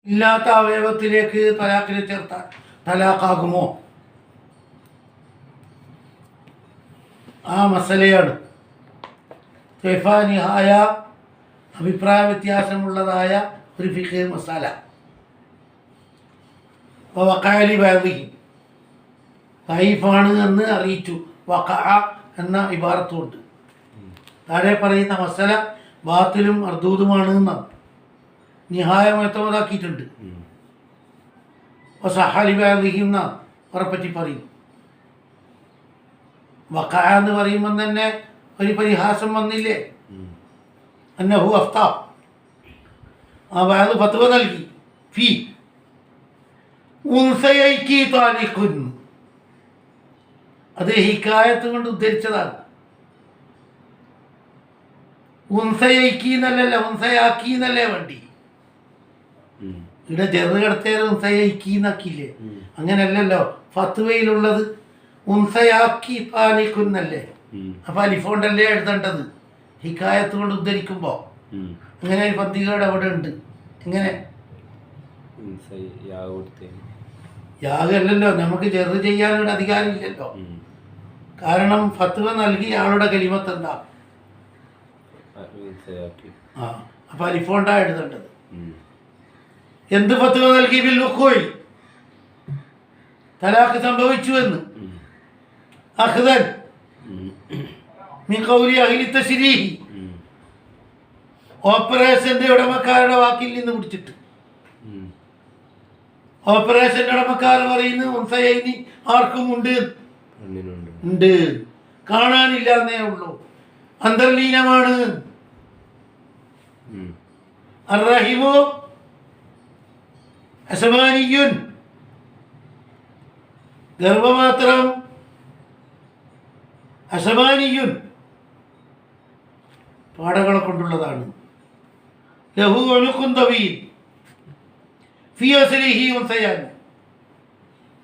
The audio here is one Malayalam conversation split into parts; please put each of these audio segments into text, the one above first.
ഇല്ലാത്ത അവയവത്തിലേക്ക് തലാഖിനെ ചേർത്താൽ തലാഖാകുമോ? ആ മസലയാണ് നിഹായ അഭിപ്രായ വ്യത്യാസമുള്ളതായ ഒരു ഫിഖ് മസാല. വഖഅലി ബഅദിഹി ദഈഫാണ് എന്ന് അറിയിച്ചു. വഖഅ എന്ന ഇബാറത്തുണ്ട്. താഴെ പറയുന്ന മസല ബാത്തിലും അർദൂദുമാണ് എന്നാണ് നിഹായ മുഅ്തമദാക്കിയിട്ടുണ്ട്. വസഹലി ബഅദിഹി എന്ന ഉറപ്പറ്റി പറയും. വഖഅ എന്ന് പറയുമ്പോൾ തന്നെ ഒരു പരിഹാസം വന്നില്ലേ? അന്നഹു അഫ്താ, ആ ബഅദ് ഫത്വ നൽകി. ഫി ഉൻസയൈകി താലിഖുൻ, അത് ഹിക്കായത്ത് കൊണ്ട് ഉദ്ധരിച്ചതാണ്. ഉൻസയൈകി എന്നല്ലല്ല, ഉൻസയാക്കി എന്നല്ലേ വേണ്ടി. ഇവിടെ ചെറു കിടത്തേര് ഉൻസയൈക്കി എന്നാക്കിയില്ലേ? അങ്ങനല്ലല്ലോ ഫത്വയിലുള്ളത്. ഉൻസയാക്കി താലിഖുൻ എന്നല്ലേ? അപ്പൊ അലിഫോണ്ടല്ലേ എഴുതേണ്ടത് ഹിക്കായത്ത് കൊണ്ട് ഉദ്ധരിക്കുമ്പോ. അങ്ങനെ ഒരു പന്തികേട് അവിടെ ഉണ്ട്. എങ്ങനെ യാഗല്ലല്ലോ, നമുക്ക് ചെറു ചെയ്യാനുള്ള അധികാരമില്ലല്ലോ. കാരണം ഫത്വ നൽകി ആളുടെ കലിമത്ത് എന്താ? ആ, അപ്പൊ അലിഫോണ്ടാ എഴുതേണ്ടത്. എന്ത് ഫത്വ നൽകി? ബിൽ വുഖൂഇ, തലാഖ് സംഭവിച്ചു എന്ന്. അഖ്ദൻ മിൻ ഖൗലി അഹ്ലി തശ്രീഹി, ഓപ്പറേഷന്റെ ഉടമക്കാരുടെ വാക്കിൽ നിന്ന് പിടിച്ചിട്ട്. ഓപ്പറേഷന്റെ ഉടമക്കാർ പറയുന്നു ഉൻസയൈനി ആർക്കും ഉണ്ട്, ഉണ്ട്, കാണാനില്ല എന്നേ ഉള്ളൂ, അന്തർലീനമാണ്. അർറഹിമു അസമാനിയുൻ, ഗർഭമാത്രം അസമാനിയുൻ, പാടകളെ കൊണ്ടുള്ളതാണ്. ലഹു ഉനുഖുൻ തവീൽ ഫീ അസ്ലിഹി ഉൻസയാൻ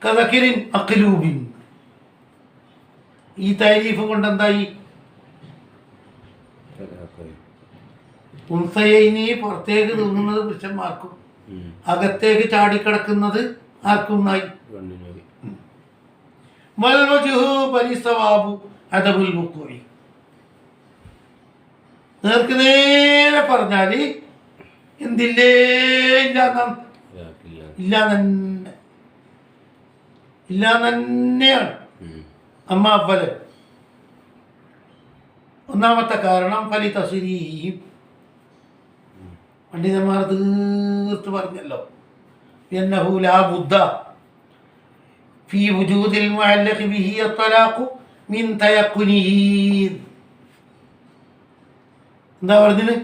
കദകിരിൻ അഖ്ലൂബിൻ. ഈ താരീഫ് കൊണ്ട് എന്തായി? ഉൻസയൈനി പുറത്തേക്ക് തൂങ്ങുന്നത് പുരുഷന്മാർക്കും അകത്തേക്ക് ചാടിക്കിടക്കുന്നത് ആർക്കും നായി. വൽ വജ്ഹു ബലിസവാബു അദബുൽ വുഖൂഇ, നേർക്ക് നേരെ പറഞ്ഞാൽ എന്തില്ലേ? ഇല്ല തന്നെയാണ്. അമ്മ ഫല ഒന്നാമത്തെ കാരണം ഫലി തസ്രീഹി, പണ്ഡിതന്മാർ തീർത്ത് പറഞ്ഞല്ലോ. എന്നഹു ലാ ബുദ്ദ ഫീ വുജൂദിൽ മുഅല്ലഖി ബിഹി അത്വലാഖു മിൻ തയഖുനിഹി. എന്താ പറഞ്ഞത്?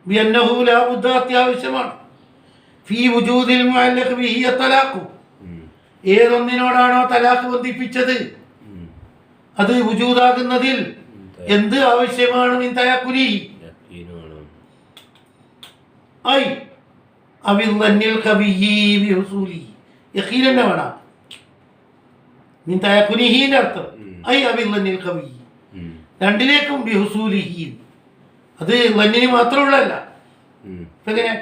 ബിഅന്നഹു ലാ ബുദ്ദ, അത്യാവശ്യമാണ്. ഫീ വുജൂദിൽ മുഅല്ലഖി ബിഹി അത്വലാഖു, ഏതൊന്നിനോടാണോ തലാഖ് ബന്ധിപ്പിച്ചത് അത് വുജൂദാകുന്നതിൽ എന്ത് ആവശ്യമാണ്? മിൻ തയഖുനിഹി, ഐ അവിൽ ദന്നിൽ ഖബിയ്യി ബിഹുസൂലിഹി, യഖീൻ തന്നെ വേണം. മിൻ തയഖുനിഹിന്റെ അർത്ഥം ഐ അവിൽ ദന്നിൽ ഖബിയ്യി, രണ്ടിലേക്കും ബിഹുസൂലിഹി, അത് ലന്നിന് മാത്രമുള്ളതല്ല. എങ്ങനെ?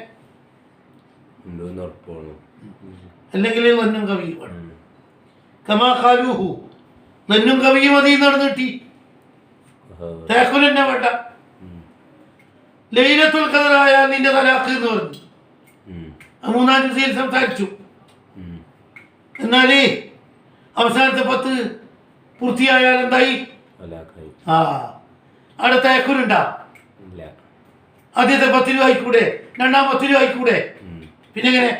അല്ലെങ്കിൽ ലന്നും കവിയും വേണം. കമാ ഖാലൂഹു, ലന്നും കവിയും അതിൽ നടന്നിട്ടി തയഖുൻ തന്നെ വേണ്ട. ലൈലത്തുൽ ഖദറായാൽ നിന്റെ തലാഖ് എന്ന് പറഞ്ഞു. മൂന്നാം ദിവസത്തിൽ സംസാരിച്ചു. എന്നാലേ അവസാനത്തെ 10 പൂർത്തിയായാൽ എന്തായി? ആ, അവിടെ തയഖുനുണ്ടാ? ആദ്യത്തെ 10 ആയിക്കൂടെ? രണ്ടാം 10 ആയിക്കൂടെ? പിന്നെ എങ്ങനെ?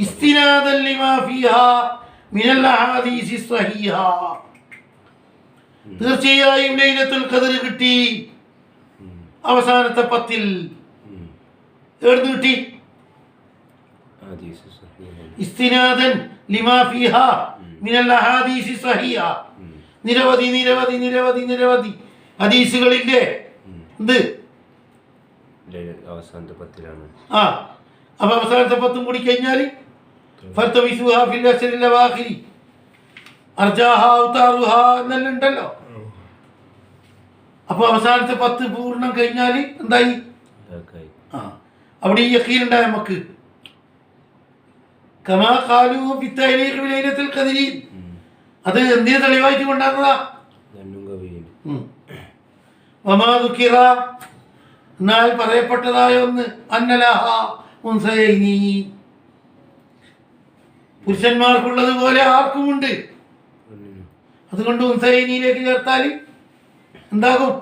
ഇസ്തിനാദൻ ലിമാ ഫീഹാ മിനൽ അഹാദീസി സ്വഹീഹ, തീർച്ചയായും ലൈലത്തുൽ ഖദർ കിട്ടി അവസാനത്തെ 10-ൽ. എവിടുന്ന് കിട്ടി? ഇസ്തിനാദൻ ലിമാ ഫീഹാ മിനൽ അഹാദീസി സ്വഹീഹ, നിരവധി നിരവധി നിരവധി നിരവധി ഹദീസുകളില്ലേ? എന്ത് അവസാനത്തെ 10-ലാണ്. ആ, അപ്പൊ അവസാനത്തെ 10 കൂടി കഴിഞ്ഞാൽ ഫൽതമിസുഹാ ഫിൽ അശ്റിൽ അവാഖിരി അർജാഹാ ഔതാറുഹാ എന്നെല്ലാം ഉണ്ടല്ലോ. അപ്പോൾ അവസാനത്തെ 10 പൂർണ്ണം കഴിഞ്ഞാൽ എന്തായി? ആ അവിടെ ഈ യഖീനുണ്ടായ നമുക്ക് കമാ ഖാലൂ ഫി തഅലീഖ് ബി ലൈലത്തുൽ ഖദ്രി. അത് എന്തിനു തെളിവായിട്ട് കൊണ്ടാകുന്നതാ? വമാ ദുകിറ, എന്നാൽ പറയപ്പെട്ടതായ ഒന്ന്, അന്നലഹ ഉൻസയൈനി, പുരുഷന്മാർക്കുള്ളതുപോലെ ആർക്കുമുണ്ട്. അതുകൊണ്ട് ഉൻസയൈനിയിലേക്ക് ചേർത്താൽ എന്താകും?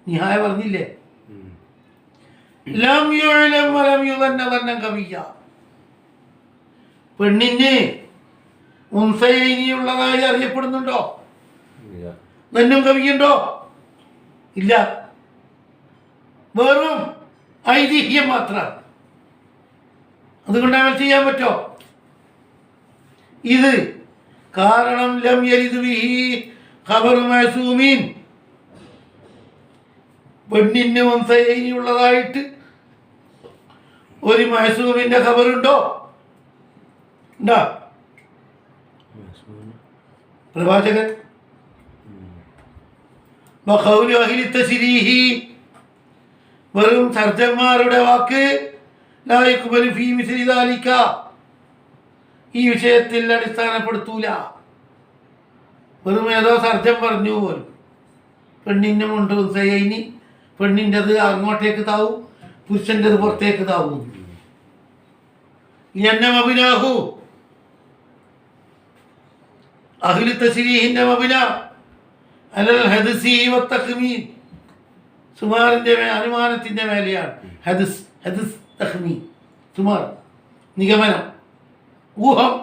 നിഹായ പറഞ്ഞില്ലേ, ലം യുഅലം വലം യുദന്ന ദന്നൻ ഖവിയ്യ. പെണ്ണിന് ഉൻസയൈനിയുള്ളതായി അറിയപ്പെടുന്നുണ്ടോ? ദന്നും കവിയുണ്ടോ? ഇല്ല, വെറും ഐതിഹ്യം മാത്രമാണ്. അതുകൊണ്ട് അവൻ ചെയ്യാൻ പറ്റോ? ഇത് കാരണം ലം യരിദ് ബിഹി ഖബറു മഅസൂമീൻ, പെണ്ണിന് ഉള്ളതായിട്ട് ഒരു മഅസൂമിന്റെ ഖബറുണ്ടോ? ഉണ്ടാ? പ്രവാചകൻ വഖൗലു അഹ്ലി തശ്രീഹി, വെറും സർജന്മാരുടെ വാക്ക്, ലാ യഖ്ബലു ഫീ മിസ്ലി ദാലിക, ഈ വിഷയത്തിൽ അടിസ്ഥാനപ്പെടുത്തൂല. വെറും ഏതോ സർജൻ പറഞ്ഞു പോലും പെണ്ണിൻ്റെ മുണ്ട് ഉൻസയൈനി, പെണ്ണിൻ്റെത് അങ്ങോട്ടേക്ക് താവും, പുരുഷൻ്റെത് പുറത്തേക്ക് താവും. എന്ന മബിനാഹു, അഹ്ലു തശ്രീഹിന്റെ മബിന അലൽ ഹദ്സി വത്തഖ്മീൻ, സുമാറിന്റെ അനുമാനത്തിന്റെ മേലെയാണ്. ഹദ്സ് തഖ്മീൻ, സുമാർ നിഗമനം, ഊഹം,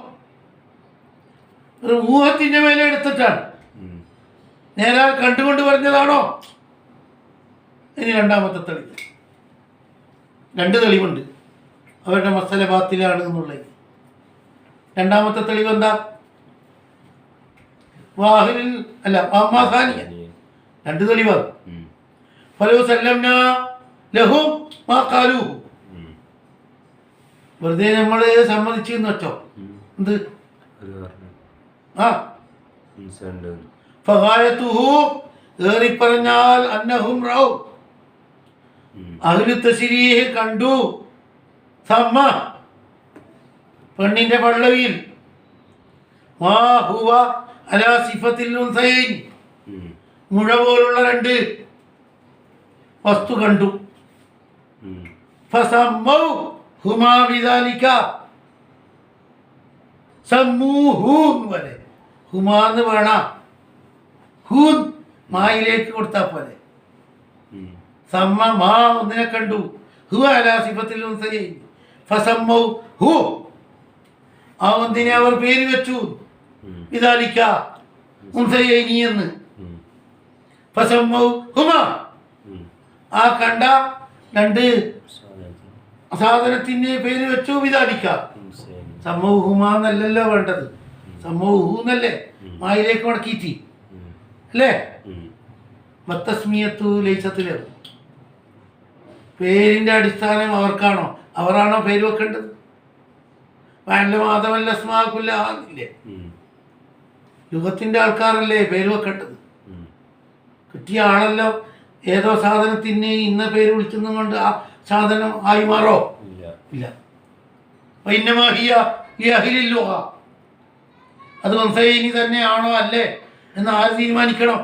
ഊഹത്തിന്റെ മേലെ എടുത്തിട്ടാണ്. നേരാൾ കണ്ടുകൊണ്ട് പറഞ്ഞതാണോ? ഇനി രണ്ടാമത്തെ തെളിവ്, രണ്ട് തെളിവുണ്ട് അവരുടെ മസല ബാത്തിലാണ് എന്നുള്ളത്. രണ്ടാമത്തെ തെളിവ് എന്താ? വാഹിലിൽ അല്ല അമ്മാസാനിയ, രണ്ട് തെളിവാണ്. ഫലോ സല്ലംനാ ലഹും മാ ഖാലൂഹു, വെറുതെ നമ്മൾ സമ്മതിച്ചു എന്ന് വെച്ചോ, എന്ത് ഫഗായതുഹു, ഏറി പറഞ്ഞാൽ അന്നഹും റൗ, അഹ്ലു തശ്രീഹ് കണ്ടു, സമ്മ പെണ്ണിന്റെ പള്ളവിയിൽ, മാ ഹുവ അലാ സിഫത്തിൽ ഉൻസയൈൻ, മുഴ പോലുള്ള രണ്ട് വസ്തു കണ്ടു. ഫസമ്മൗ ഹുമാ ബിദാലിക, സമ്മൂഹു എന്ന് പോലെ, ഹുമാന്ന് വേണ, ഹൂൻ മായിലേക്ക് കൊടുത്താൽ പോലെ. സമ്മ മാ ഒന്നിനെ കണ്ടു, ഹു അലാ സിഫത്തിൽ ഉൻസയൈൻ, ഫസമ്മൗ ഹു, ആ ഒന്നിനെ അവർ പേര് വെച്ചു, ബിദാലിക ഉൻസയൈനി എന്ന്. ഫസമ്മൗ ഹുമാ, ആ കണ്ട രണ്ട് സാധനത്തിന് പേര് വെച്ചു, ബിദാലിക. സമ്മൗഹുമാ എന്നല്ലല്ലോ വേണ്ടത്, സമ്മൗഹു എന്നല്ലേ, മായിലേക്ക് മടക്കിയിട്ട് അല്ലേ. മത്തസ്മിയത്തു ലൈസത്തില്, പേരിന്റെ അടിസ്ഥാനം അവർക്കാണോ? അവരാണോ പേര് വെക്കേണ്ടത്? മാതമല്ല സ്മാക്കില്ലേ, യുഗത്തിന്റെ ആൾക്കാരല്ലേ പേര് വെക്കേണ്ടത്. കിട്ടിയ ആളല്ലോ ഏതോ സാധനത്തിന് ഇന്ന പേര് വിളിച്ചെന്നും കൊണ്ട് ആ സാധനം ആയി മാറോ? ഇല്ല. അത് ഉൻസയൈനി തന്നെയാണോ അല്ലേ എന്ന് ആര് തീരുമാനിക്കണം?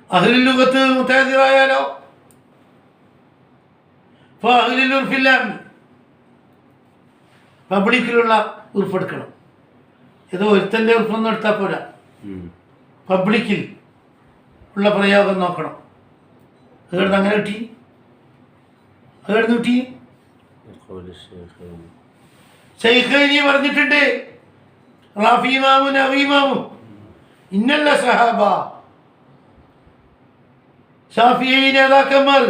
അഹ്ലുൽ ലുഗത്ത് മുതഅദ്ദിറായാലോ, പബ്ലിക്കിലുള്ള ഉറപ്പെടുക്കണം. ഏതോ ഒരുത്തൻ്റെ ഉറപ്പൊന്നും എടുത്താൽ പോരാ, പബ്ലിക്കിൽ ഉള്ള പ്രയോഗം നോക്കണം. അതെടുത്ത് അങ്ങനെ കിട്ടി, അതെടുത്ത് കിട്ടി. ശൈഖൈനി പറഞ്ഞിട്ടുണ്ട്, റാഫിമാമും നവീമാമും ഇന്നല്ല സഹാബ, ഷാഫിഈ നേതാക്കന്മാർ,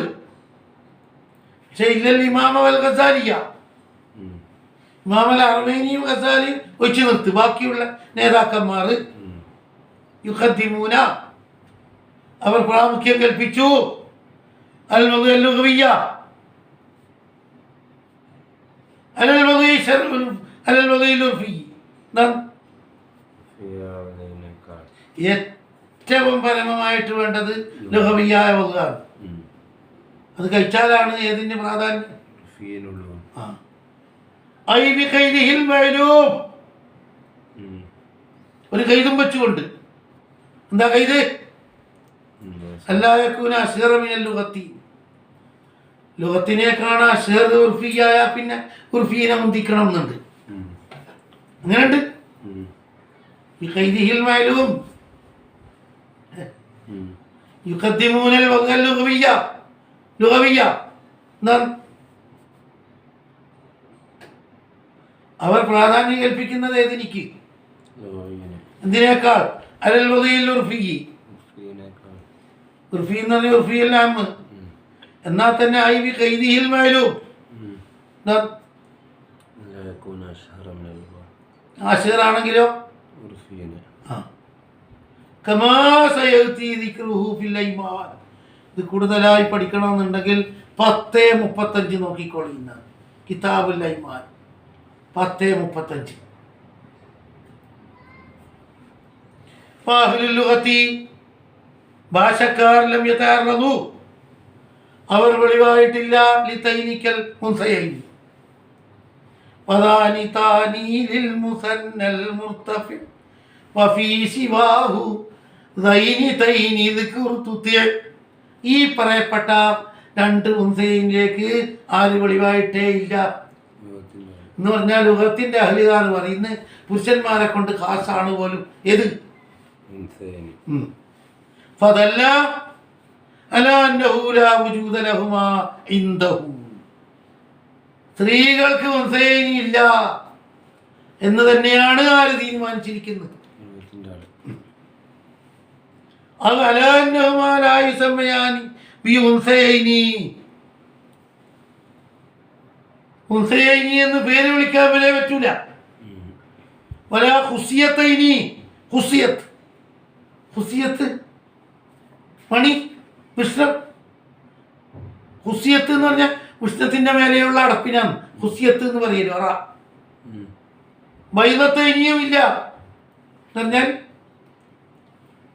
പക്ഷെ ഇല്ലൽ ഇമാമ വൽ ഗസാലിയ, ഇമാമൽ അർമേനിയും ഗസാലിയും ഒഴിച്ചു നിർത്തി, ബാക്കിയുള്ള നേതാക്കന്മാർ യുഖദ്ദിമൂന, അവർ പ്രാമുഖ്യം കൽപ്പിച്ചു അൽ മദ്ഹ് ലുഗ്വിയ്യ അലൽ മദ്ഹ് ഉർഫി, ഏറ്റവും പരമമായിട്ട് വേണ്ടത് ലുഹവിയായ വലുതാണ്. അത് കഴിച്ചാലാണ് ഏതിന് പ്രാധാന്യം. ഒരു കൈതും വെച്ചുകൊണ്ട് എന്താ കൈത് അല്ലായക്കൂന അസ്ഗറമിനൽ ലുഗത്തി, ലുഗത്തിനെ കാണാൻ അസ്ഗർ ഉർഫിയായ പിന്നെ ഉർഫീനെ മുന്തിക്കണം എന്നുണ്ട്. അങ്ങനെയുണ്ട്. ബിഖൈദിഹിൽ മഅലൂം യുഖദ്ദിമൂനൽ വഗൽ ലുഗവിയ്യ, ലുഗവിയ്യ എന്താണ് അവർ പ്രാധാന്യം കൽപ്പിക്കുന്നത് ഏതിനിക്ക്, എന്തിനേക്കാൾ അലൽ വഗയിൽ ഉർഫി, ഉർഫി എന്ന് പറഞ്ഞാൽ ഉർഫിയെല്ലാം എന്നാൽ തന്നെ ഐ ബി ഖൈദിഹിൽ മഅലൂം ആശിറാണെങ്കിലോ ഇത് കൂടുതലായി പഠിക്കണമെന്നുണ്ടെങ്കിൽ 10:35 നോക്കിക്കോളിന്ന കിതാബുൽ ഐമാൻ 10:35. ഭാഷക്കാർ ലം യതഅറദു അവർ വെളിവായിട്ടില്ല ലിതൈനിക്കൽ മുൻസയൈനി വദാനി താനി ലിൽ മുസന്നൽ മുർതഫി വഫീ സിവാഹു ദൈനി തൈനി ദിക്റുതുതി. ഈ പറയപ്പെട്ട രണ്ട് മുൻസയിലേക്ക് ആര് വെളിവായിട്ടേ ഇല്ല എന്ന് പറഞ്ഞാൽ ലുഗത്തിന്റെ അഹ്ലുകാർ പറയുന്നത് പുരുഷന്മാരെ കൊണ്ട് ഖാസാണ് പോലും. ഏത് ഫദല്ല അലാ അന്നഹു ലാ വജൂദ ലഹുമാ ഇൻദഹു, സ്ത്രീകൾക്ക് മുൻസയിനി ഇല്ല എന്ന് തന്നെയാണ് ആര് തീരുമാനിച്ചിരിക്കുന്നത്. അത് അലാ അന്നഹുമാ ലാ യുസമ്മയാനി ബി ഉൻസയൈനി, ഉൻസയൈനി എന്ന് പേര് വിളിക്കാൻ വരെ പറ്റൂല. വലാ ഖുസിയത്തൈനി, ഖുസിയത്ത്, ഖുസിയത്ത് മണി വിഷ്ണം, ഖുസിയത്ത് എന്ന് പറഞ്ഞാൽ വിഷ്ണത്തിന്റെ മേലെയുള്ള അടപ്പിനാണ് ഖുസിയത്ത് എന്ന് പറയല്ലോ. അറ ബൈദത്തൈനിയും ഇല്ല എന്ന് പറഞ്ഞാൽ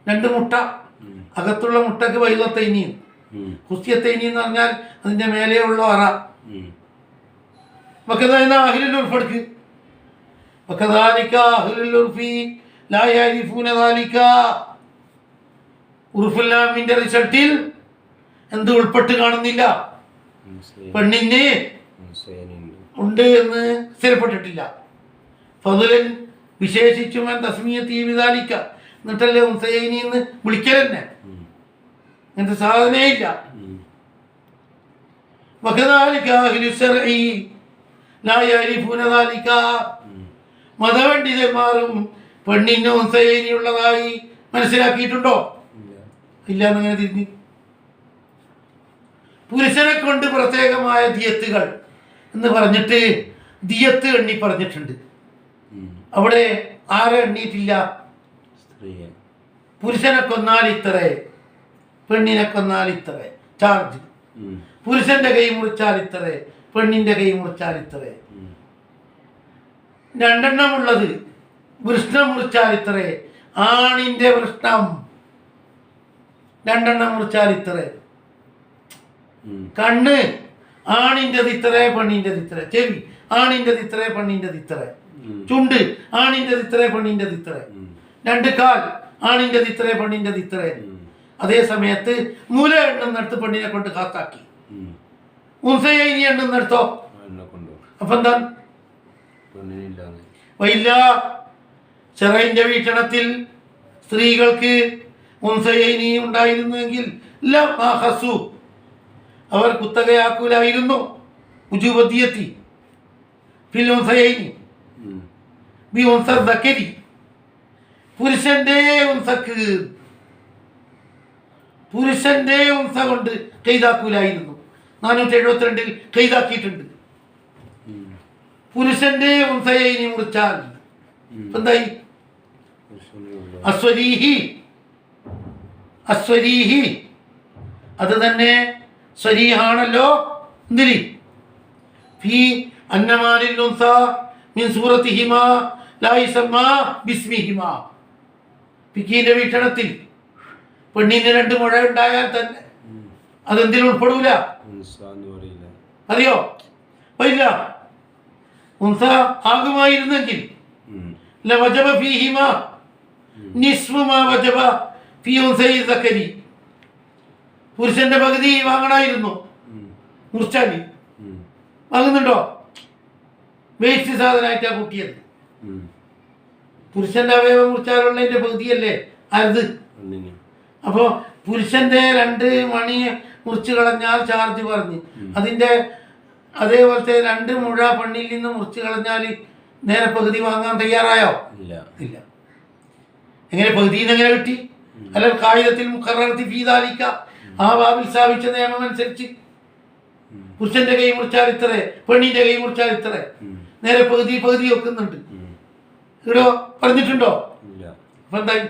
രണ്ട് മുട്ട, അകത്തുള്ള മുട്ടക്ക് ബൈദത്തൈനിയും, ഖുസിയത്തൈനി എന്ന് പറഞ്ഞാൽ അതിന്റെ മേലെയുള്ള അറ. അഹ്ലുൽ ഉർഫ്ക്ക് വകദാലിക അഹ്ലുൽ ഉർഫി ലാ യഅരിഫൂന ദാലിക, ഉർഫുല്ലാമിന്റെ റിസൾട്ടിൽ എന്ത് ഉൾപ്പെട്ട് കാണുന്നില്ല, പെണ്ണിന് ഉണ്ട് എന്ന് സ്ഥിരപ്പെട്ടിട്ടില്ല. ഫദലൻ വിശേഷിച്ചും തസ്മിയത്തി വിദാലിക, എന്നിട്ടല്ലേ ഉൻസയൈനി എന്ന് വിളിക്കലെന്നെ, അങ്ങനത്തെ സാധനേ ഇല്ല. വകദാലിക അഹ്ലു ശർഇ ലാ യഅരിഫൂന ദാലിക, മതപണ്ഡിതന്മാരും പെണ്ണിന് ഉൻസയൈനി ഉള്ളതായി മനസ്സിലാക്കിയിട്ടുണ്ടോ? ഇല്ല. എന്നങ്ങനെ തിരിഞ്ഞ് പുരുഷനെ കൊണ്ട് പ്രത്യേകമായ ദിയത്തുകൾ എന്ന് പറഞ്ഞിട്ട് ദിയത്ത് എണ്ണി പറഞ്ഞിട്ടുണ്ട്. അവിടെ ആരെ എണ്ണിയിട്ടില്ല? പുരുഷനെ കൊന്നാൽ ഇത്ര, പെണ്ണിനെ കൊന്നാൽ ഇത്ര ചാർജ്, പുരുഷന്റെ കൈ മുറിച്ചാൽ ഇത്ര, പെണ്ണിന്റെ കൈ മുറിച്ചാൽ ഇത്ര. രണ്ടെണ്ണം ഉള്ളത് വൃഷ്ണം മുറിച്ചാൽ ഇത്ര, ആണിന്റെ വൃഷ്ണം രണ്ടെണ്ണം മുറിച്ചാൽ ഇത്ര, കണ്ണ് ആണിൻ്റെത് ഇത്ര, പെണ്ണിൻ്റെത് ഇത്ര, ചെവി ആണിൻ്റെത് ഇത്ര, പെണ്ണിൻ്റെത് ഇത്ര, ചുണ്ട് ആണിൻ്റെത് ഇത്ര, പെണ്ണിൻ്റെത് ഇത്ര, രണ്ട് കാൽ ആണിൻ്റെത് ഇത്ര, പെണ്ണിൻ്റെത് ഇത്ര. അതേ സമയത്ത് മൂല എണ്ണുന്നിടത്ത് പെണ്ണിനെ കൊണ്ട് കാത്താക്കി, ഉൻസയൈനി എണ്ണുന്നിടത്തോ അപ്പൊ എന്താ വൈല്ല. ശറഈന്റെ വീക്ഷണത്തിൽ സ്ത്രീകൾക്ക് ഉൻസയൈനി ഉണ്ടായിരുന്നുവെങ്കിൽ അവർ കുത്തകയാക്കൂലായിരുന്നു. ഉജൂബദിയത്തി ഫിൽ ഉൻസയൈനി ബി ഉൻസർ ദക്കരി, പുരുഷന്റെ ഉൻസക്ക് പുരുഷന്റെ ഉൻസ കൊണ്ട് കൈതാക്കൂലായിരുന്നു. 472 കൈതാക്കിയിട്ടുണ്ട്. പുരുഷന്റെ ഉൻസയൈനി മുറിച്ചാൽ എന്തായി? അസ്വരീഹി, അസ്വരീഹി അത് തന്നെ സ്വരീഹാണല്ലോ. എന്തിന്? ഫീ അന്നമാനിൽ ഉൻസ മിൻ സൂറത്തിഹിമാ ലാ യുസമ്മാ ബിസ്മിഹിമാ. ഫിഖിന്റെ വീക്ഷണത്തിൽ പെണ്ണിന് 2 മുഴ ഉണ്ടായാൽ തന്നെ അതെന്തിൽ ഉൾപ്പെടൂല, അറിയോ? ഇല്ല. ഉൻസ ആകുമായിരുന്നെങ്കിൽ ലവജബ ഫീഹിമാ നിസ്ഫു മാ വജബ ഫീ ഉൻസൈ സക്കരി. പുരുഷന്റെ പകുതി വാങ്ങണമായിരുന്നു. മുറിച്ചാലി വാങ്ങുന്നുണ്ടോ? വേസ്റ്റ് സാധനമായിട്ടാ കൂട്ടിയത്. പുരുഷന്റെ അവയവം മുറിച്ചാലുള്ളതിന്റെ പകുതിയല്ലേ അത്. അപ്പോ പുരുഷന്റെ 2 മണി മുറിച്ച് കളഞ്ഞാൽ ചാർജ് പറഞ്ഞ്, അതിന്റെ അതേപോലത്തെ 2 മുഴ പെണ്ണിൽ നിന്ന് മുറിച്ച് കളഞ്ഞാൽ നേരെ പകുതി വാങ്ങാൻ തയ്യാറായോ? ഇല്ല. എങ്ങനെ പകുതിന്ന് എങ്ങനെ കിട്ടി? അല്ല കായികത്തിൽ മുഖറത്തി ഫീദാലിക്ക, ആ ബാബിൽ സ്ഥാപിച്ച നിയമം അനുസരിച്ച് പുരുഷന്റെ കൈ മുറിച്ചാൽ ഇത്ര, പെണ്ണിന്റെ കൈ മുറിച്ചാൽ ഇത്ര, നേരെ പകുതി വെക്കുന്നുണ്ട്. ഇവിടെ പറഞ്ഞിട്ടുണ്ടോ? അപ്പൊ എന്തായി?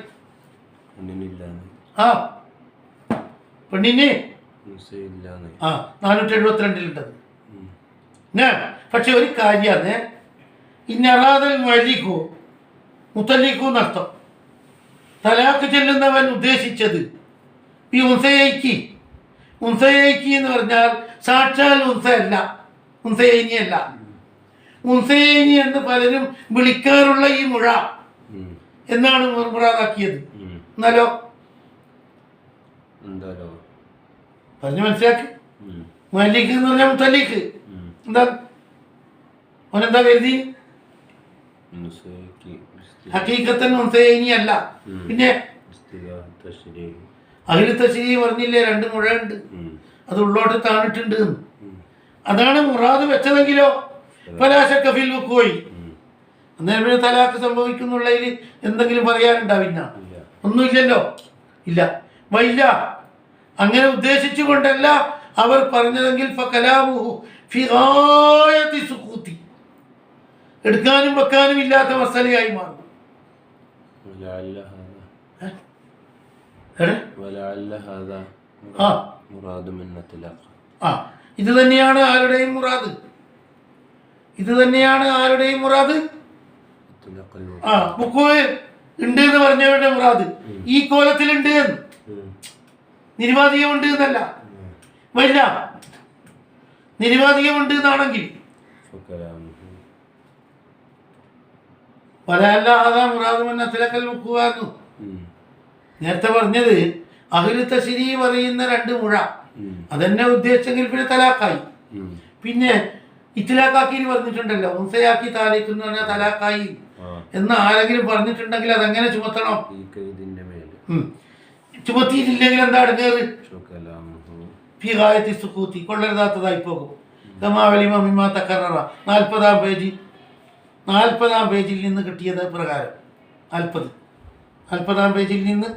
ആ പെണ്ണിന് 472-ലുണ്ടത്. പക്ഷെ ഒരു കാര്യമാണ്, ഇന്നറാദൽ മുത്തല്ലിക്കൂ എന്നർത്ഥം. തലാക്ക് ചെല്ലുന്നവൻ ഉദ്ദേശിച്ചത് ഈ ഉൻസയൈക്ക് എന്ന് പറഞ്ഞാൽ സാക്ഷാൽ ഉൻസയല്ല, ഉൻസയൈനിയല്ല. ഉൻസയൈനി എന്ന് പലരും വിളിക്കാറുള്ള ഈ മുഴ എന്നാണ് മുറാദാക്കിയത്. എന്നാലോ പറഞ്ഞു മനസ്സിലാക്ക്. മല്ലിക്ക് എന്ന് പറഞ്ഞാൽ മുത്തല്ലിക്ക് എന്താ അവനെന്താ കരുതി? ഹക്കീക്കത്തൻ ഉൻസയൈനി അല്ല. പിന്നെ അഖിൽ തശ്രീ പറഞ്ഞില്ലേ 2 മുഴ ഉണ്ട്, അത് ഉള്ളോട്ട് താണിട്ടുണ്ട്. അതാണ് മുറാദ് വെച്ചതെങ്കിലോ ഫലാശക്കഫിൽ പോയി. അന്നേരം പിന്നെ തലാക്ക് സംഭവിക്കുന്നുള്ളതിൽ എന്തെങ്കിലും പറയാനുണ്ടാവില്ല? ഒന്നുമില്ലല്ലോ. ഇല്ല. വൈല്ല അങ്ങനെ ഉദ്ദേശിച്ചുകൊണ്ടല്ല അവർ പറഞ്ഞതെങ്കിൽ ഫകലാമുഹു ഫി ഗായതി സുഖൂതി, എടുക്കാനും വെക്കാനും ഇല്ലാത്ത മസലയായി മാറും. ഇത് തന്നെയാണ് ആരുടെയും മുറാദ്. ഉണ്ട് എന്ന് പറഞ്ഞവരുടെ മുറാദ് ഈ കോലത്തിലുണ്ട് എന്ന്, നിരുപാധികമുണ്ട് എന്നല്ല. വല്ല നിരുപാധികമുണ്ട് എന്നാണെങ്കിൽ നേരത്തെ പറഞ്ഞത് അഹ്ലു തശ്രീ പറയുന്ന 2 മുഴ അതെന്നെ ഉദ്ദേശിച്ചെങ്കിൽ പിന്നെ തലാക്കായി. പിന്നെ ഇത്തിലാക്കാക്കി പറഞ്ഞിട്ടുണ്ടല്ലോ, ഉൻസയാക്കി താലിക്കുന്നു പറഞ്ഞാൽ തലാക്കായി എന്ന് ആരെങ്കിലും പറഞ്ഞിട്ടുണ്ടെങ്കിൽ അതെങ്ങനെ ചുമത്തണം? ചുമത്തിയിട്ടില്ലെങ്കിൽ എന്താ അടുങ്ങേറ്? ഫിഗായത്തി സുഖൂത്തി, കൊള്ളരുതാത്തതായി പോകും. ഗമാവലിമ തക്കറ 40-ാം പേജിൽ നിന്ന് കിട്ടിയത് പ്രകാരം 40-ാം പേജിൽ നിന്ന്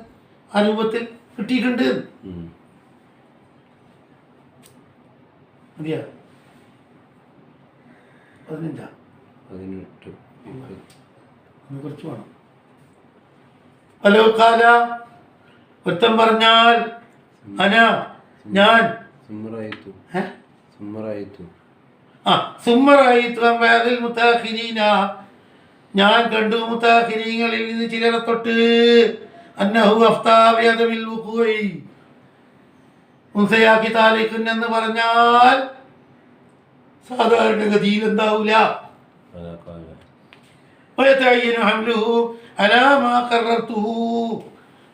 ആ രൂപത്തിൽ കിട്ടിയിട്ടുണ്ട്. മതിയാ? 15 കുറച്ച് വേണം. ഹലോ കാല ഒരുത്തം പറഞ്ഞാൽ ഞാൻ ഞാൻ കണ്ടു മുതാഖിരീങ്ങളിൽ നിന്ന് ചിലരെ തൊട്ട് അന്നഹു അഫ്താ ബിഅദമിൽ വുഖൂഇ, ഉൻസയാക്കി താലിഖുൻ പറഞ്ഞാൽ സാധാരണഗതിയിൽ എന്താവൂല,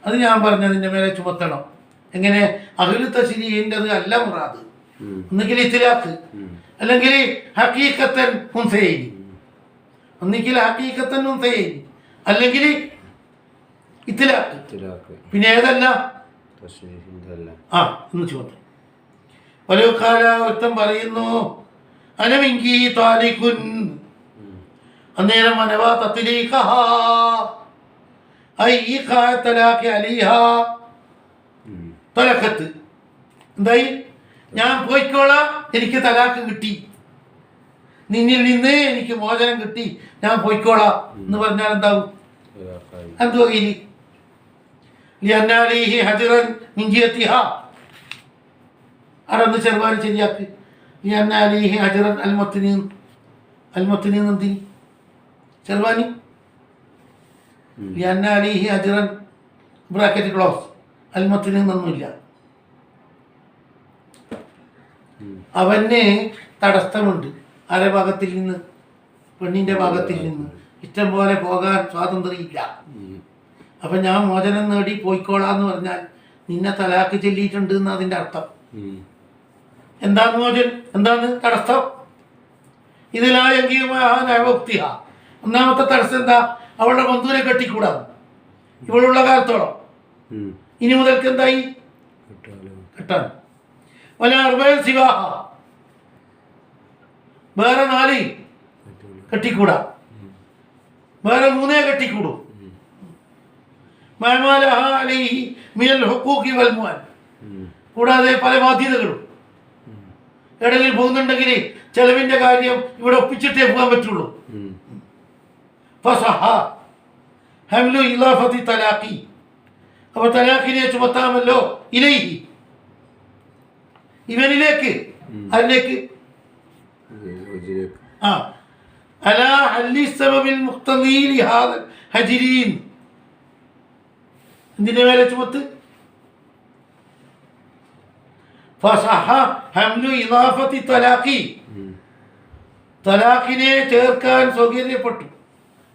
അത് ഞാൻ പറഞ്ഞതിന്റെ മേലെ ചുമത്തണം. എങ്ങനെ? അഹ്ലു തശ്രീഇന്റെ അല്ല മുറാദ്, ഒന്നുകിൽ ഇത്ലാഖ് അല്ലെങ്കിൽ ഹഖീഖത്തൻ ഉൻസയൈനി, അല്ലെങ്കിൽ ഇത്ലാഖ്. പിന്നെ ഏതല്ല? ഒന്ന് ചുമത്തണം. ഒരുത്തം പറയുന്നു അനമിങ്കി താലിഖുൻ, അന്നേരം അനവാ തത്ലീഖഹാ ഐ തലാഖി അലിഹാ തലഖത്ത്. എന്തായി? ഞാൻ പോയിക്കോളാം, എനിക്ക് തലാഖ് കിട്ടി, നിന്നിൽ നിന്ന് എനിക്ക് മോചനം കിട്ടി, ഞാൻ പോയിക്കോളാം എന്ന് പറഞ്ഞാൽ എന്താവും? എന്തുവാ? അടന്ന് ചെറുപാട് ശരിയാക്ക്. അൽമത്തിനി ചെറുപാനി അലിഹി അജ്റൻ ബ്രാക്കറ്റ് ക്ലോസ് അൽമത്തിന് നിന്നൊന്നുമില്ല. അവന് തടസ്സമുണ്ട് ആരെ ഭാഗത്തിൽ നിന്ന്? പെണ്ണിൻ്റെ ഭാഗത്തിൽ നിന്ന്. ഇഷ്ടം പോലെ പോകാൻ സ്വാതന്ത്ര്യമില്ല. അപ്പം ഞാൻ മോചനം നേടി പോയിക്കോളാന്ന് പറഞ്ഞാൽ നിന്നെ തലാക്ക് ചൊല്ലിയിട്ടുണ്ട് എന്ന് അതിൻ്റെ അർത്ഥം. എന്താണ് മോചൻ? എന്താണ് തടസ്സം? ഇതിലായെങ്കിയുക്തിഹ. ഒന്നാമത്തെ തടസ്സം എന്താ? അവളുടെ ബന്ധുവിനെ കെട്ടിക്കൂടാ ഇവളുള്ള കാലത്തോളം. ഇനി മുതൽക്ക് എന്തായി? കെട്ടാൻ. സിവാഹ, വേറെ 4 കെട്ടിക്കൂടാ, വേറെ 3 കെട്ടിക്കൂടും. കൂടാതെ പല ബാധ്യതകളും. ഇടയിൽ പോകുന്നുണ്ടെങ്കിൽ ചെലവിന്റെ കാര്യം ഇവിടെ ഒപ്പിച്ചിട്ടേ പോകാൻ പറ്റുള്ളൂ. അപ്പൊ തലാഖിനെ ചുമത്താമല്ലോ ഇലൈഹി, ഇവനിലേക്ക്. അതിലേക്ക് അലാ ഹല്ലി സബബിൽ മുഖ്തദീ ലിഹാദൽ ഹജ്രീൻ. എന്തിന്റെ മേലെ ചുമത്ത്? ഫസഹ ഹംലു ഇദാഫത്തി തലാഖി, തലാഖിനെ ചേർക്കാൻ സൗകര്യപ്പെട്ടു.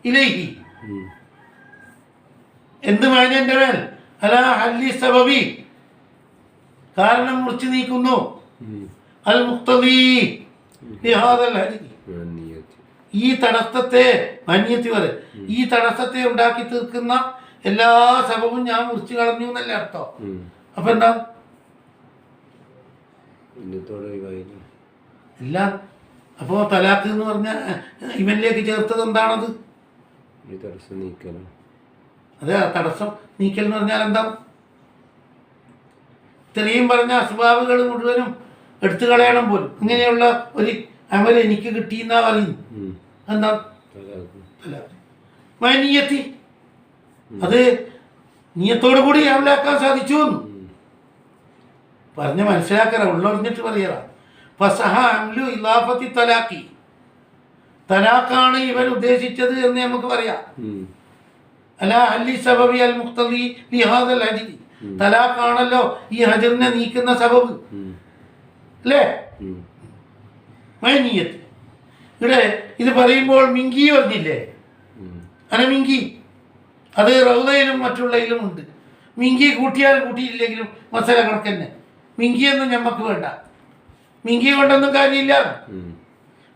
ഇലൈഹി എന്ത് മാനന്റെ മേൽ? അലാ ഹല്ലി സബബി, കാരണം മുറിച്ചു നീക്കുന്നു. അൽ മുഖ്തദീ ലിഹാദൽ ഹജ്രി, ഈ തടസ്സത്തെ മാന്യത്തി വരെ ഈ തടസ്സത്തെ ഉണ്ടാക്കി തീർക്കുന്ന എല്ലാ സബബും ഞാൻ മുറിച്ചു കളഞ്ഞു എന്നല്ലേ അർത്ഥം. അപ്പൊ എന്താ ഇല്ല? അപ്പോ തലാഖ് എന്ന് പറഞ്ഞ ഇവനിലേക്ക് ചേർത്തത് എന്താണത്? അതെ, തടസ്സം നീക്കൽ എന്ന് പറഞ്ഞാൽ എന്താ? ഇത്രയും പറഞ്ഞ അസ്ബാബുകൾ മുഴുവനും എടുത്തു കളയണം പോലും. ഇങ്ങനെയുള്ള ഒരു അമൽ എനിക്ക് കിട്ടിയെന്നാ പറയുന്നു. എന്താ? നീയത്തി, അത് നീയത്തോടു കൂടി അമലാക്കാൻ സാധിച്ചു പറഞ്ഞ് മനസ്സിലാക്കറ, ഉള്ളൊറിഞ്ഞിട്ട് പറയറ. ഫസഹ അംലു ഇലാഫത്തി തലാഖി, തലാഖാണ് ഇവൻ ഉദ്ദേശിച്ചത് എന്ന് നമുക്ക് പറയാം. അലാ അല്ലി സബബി അൽ മുഖ്തദി ലിഹാദൽ ഹജ്രി, തലാഖാണല്ലോ ഈ ഹജ്റിനെ നീക്കുന്ന സബബ് അല്ലേ? മൈനിയത്ത്. ഇവിടെ ഇത് പറയുമ്പോൾ മിങ്കി പറഞ്ഞില്ലേ? അനമിങ്കി അത് റൗദയിലും മറ്റുള്ളതിലും ഉണ്ട്. മിങ്കി കൂട്ടിയാലും കൂട്ടിയില്ലെങ്കിലും മസാല കണക്കന്നെ. മിങ്കിയൊന്നും ഞമ്മക്ക് വേണ്ട. മിങ്കി കൊണ്ടൊന്നും കാര്യമില്ല.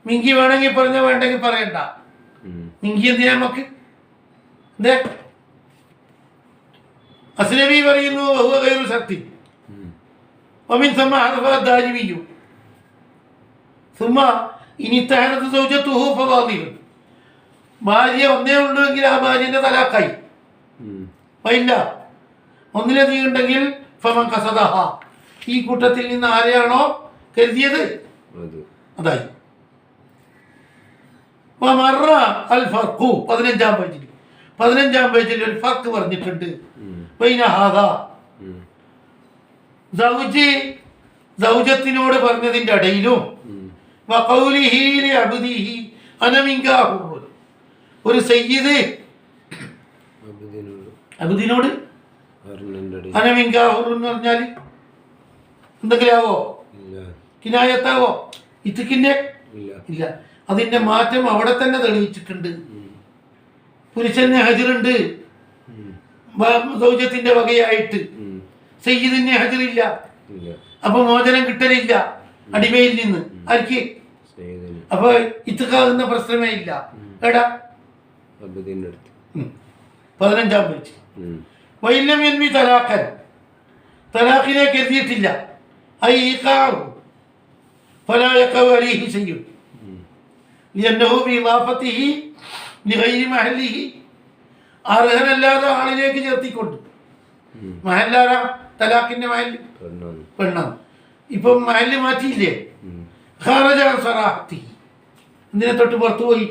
മിങ്കി വേണമെങ്കിൽ പറഞ്ഞ വേണ്ടെങ്കിൽ പറയണ്ട. മിങ്കി എന്തിനാ നമുക്ക്? എന്തേ അസ്ലമി പറയുന്നു ശക്തി ഭാര്യ ഒന്നേ ഉള്ളൂവെങ്കിൽ ആ ഭാര്യന്റെ തലാക്കായി. ഇല്ല, ഒന്നിലധികം ഉണ്ടെങ്കിൽ ഫമൻ കസദഹ, ഈ കൂട്ടത്തിൽ നിന്ന് ആരെയാണോ കരുതിയത് അതായി. 15-ാം പേജിൽ ഒരു ഫർക്ക് പറഞ്ഞിട്ടുണ്ട്. സൗജത്തിനോട് പറഞ്ഞതിന്റെ ഇടയിലും ഒരു സയ്യിദ് അബുദിനോട് അനമിങ്കാഹുർ എന്ന് പറഞ്ഞാൽ എന്തെങ്കിലും ആവോ? കിനായത്താവോ? ഇത്തിക്കിന്റെ ഇല്ല. അതിന്റെ മാറ്റം അവിടെ തന്നെ തെളിയിച്ചിട്ടുണ്ട്. പുരുഷന് ഹജ്റുണ്ട് സൗജത്തിന്റെ വകയായിട്ട്, സയ്യിദിന് ഹജ്റില്ല. അപ്പൊ മോചനം കിട്ടലില്ല അടിമയിൽ നിന്ന്. ആർക്ക്? അപ്പൊ ഇത്തിക്കാകുന്ന പ്രശ്നമേ ഇല്ല. എടാ 15-ാം പേജ്. വൈലം എന്മി തലാഖൻ, തലാഖിനെ കരുതിയിട്ടില്ല. അർഹനല്ലാതെ ആളിലേക്ക് ചേർത്തിക്കൊണ്ട്. മഹല്ലാര തലാഖിന്റെ മഹല് പെണ്ണാണ്. ഇപ്പം മഹല് മാറ്റിയില്ലേ? എന്തിനെ തൊട്ട് പുറത്തു പോയി?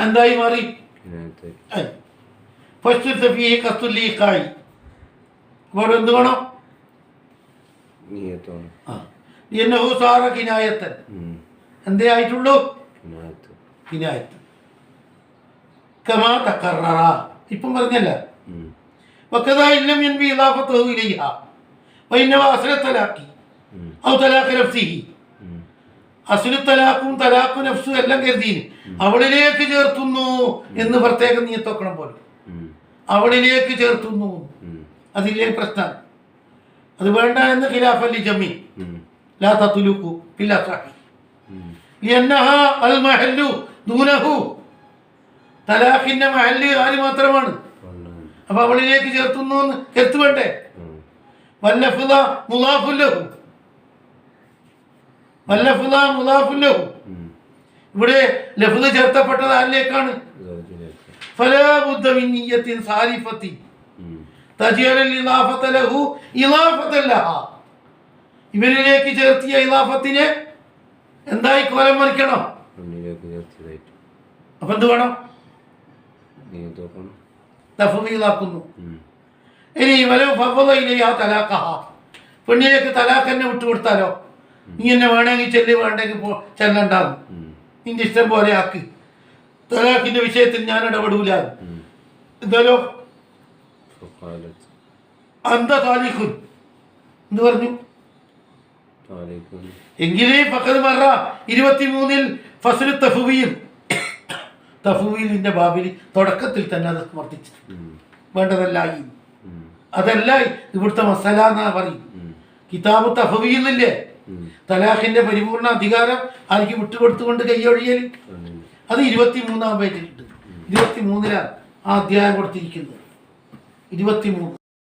എന്തായി മാറി? അവിടെ എന്ത് വേണം? എന്തേ ആയിട്ടുള്ളൂ? കിനായത്ത്. കമാ തഖററ ഇപ്പം പറഞ്ഞല്ല വക്കദാ ഇല്ലം യൻബി ഇളാഫത്തുഹു ഇലൈഹ വഇന്നവ അസ്ല തലാഖി ഔ തലാഖ നഫ്സിഹി അസ്ലു തലാഖും തലാഖു നഫ്സു എല്ലാം കരുതീന് അവളിലേക്ക് ചേർത്തുന്നു എന്ന് പ്രത്യേകം നീയത്തോക്കണം പോലെ അവളിലേക്ക് ചേർത്തുന്നു അതില്ലേ പ്രശ്നം അത് വേണ്ട എന്ന് ഖിലാഫല്ലി ജമീ ലാ തത്ലുഖു ഫിൽ അസഹി ലിഅന്നഹ അൽ മഹല്ലു ദൂനഹു തലാഖിന്റെ മഹല്ല് ആര് മാത്രമാണ് അപ്പൊ അവളിലേക്ക് ചേർത്തുന്നു എന്ന് കരുത്ത് വേണ്ടേ വല്ലഫ്ള മുളാഫുല്ലഹു വല്ലഫ്ള മുളാഫുല്ലഹു ഇവിടെ ലഫ്ള് ചേർത്തപ്പെട്ടത് ആരിലേക്കാണ് ഫലാ ബുദ്ദ മിൻ നിയ്യത്തിൻ സാരിഫത്തി തജിഅൽ ഇളാഫത ലഹു ഇളാഫതൻ ലഹ ഇവരിലേക്ക് ചേർത്തിയ ഇളാഫത്തിനെ എന്തായി കോലം മറിക്കണം അപ്പൊ എന്ത് വേണം തഫ്വീലാക്കുന്നു ഇനി വലോ ഫവ്വള ഇലൈഹാ തലാഖഹ പെണ്ണിലേക്ക് തലാഖ് തന്നെ വിട്ടുകൊടുത്താലോ നീ എന്നെ വേണമെങ്കിൽ ചെല്ല് വേണ്ടെങ്കിൽ ചെല്ലണ്ടാവും നിന്റെ ഇഷ്ടം പോലെ ആക്ക് തലാഖിന്റെ വിഷയത്തിൽ ഞാൻ ഇടപെടൂല എന്താലോ അന്ത താലിഖുൻ എന്ന് പറഞ്ഞു എങ്കിലേ ഫഖദ് മറ 23 ഫസ്ലു തഫ്വീൽ തഫ്വീലിന്റെ ബാബിൽ തുടക്കത്തിൽ തന്നെ അത് വർദ്ധിച്ചു വേണ്ടതല്ലായി അതല്ല ഇവിടുത്തെ മസല എന്നാ പറയും കിതാബ് തഫ്വീലില്ലേ തലാഖിന്റെ പരിപൂർണ അധികാരം ആർക്ക് വിട്ടുകൊടുത്തുകൊണ്ട് കൈയൊഴിയൽ അത് 23-ാം പേജിലുണ്ട് 23-ലാണ് ആ അധ്യായം കൊടുത്തിരിക്കുന്നത് 23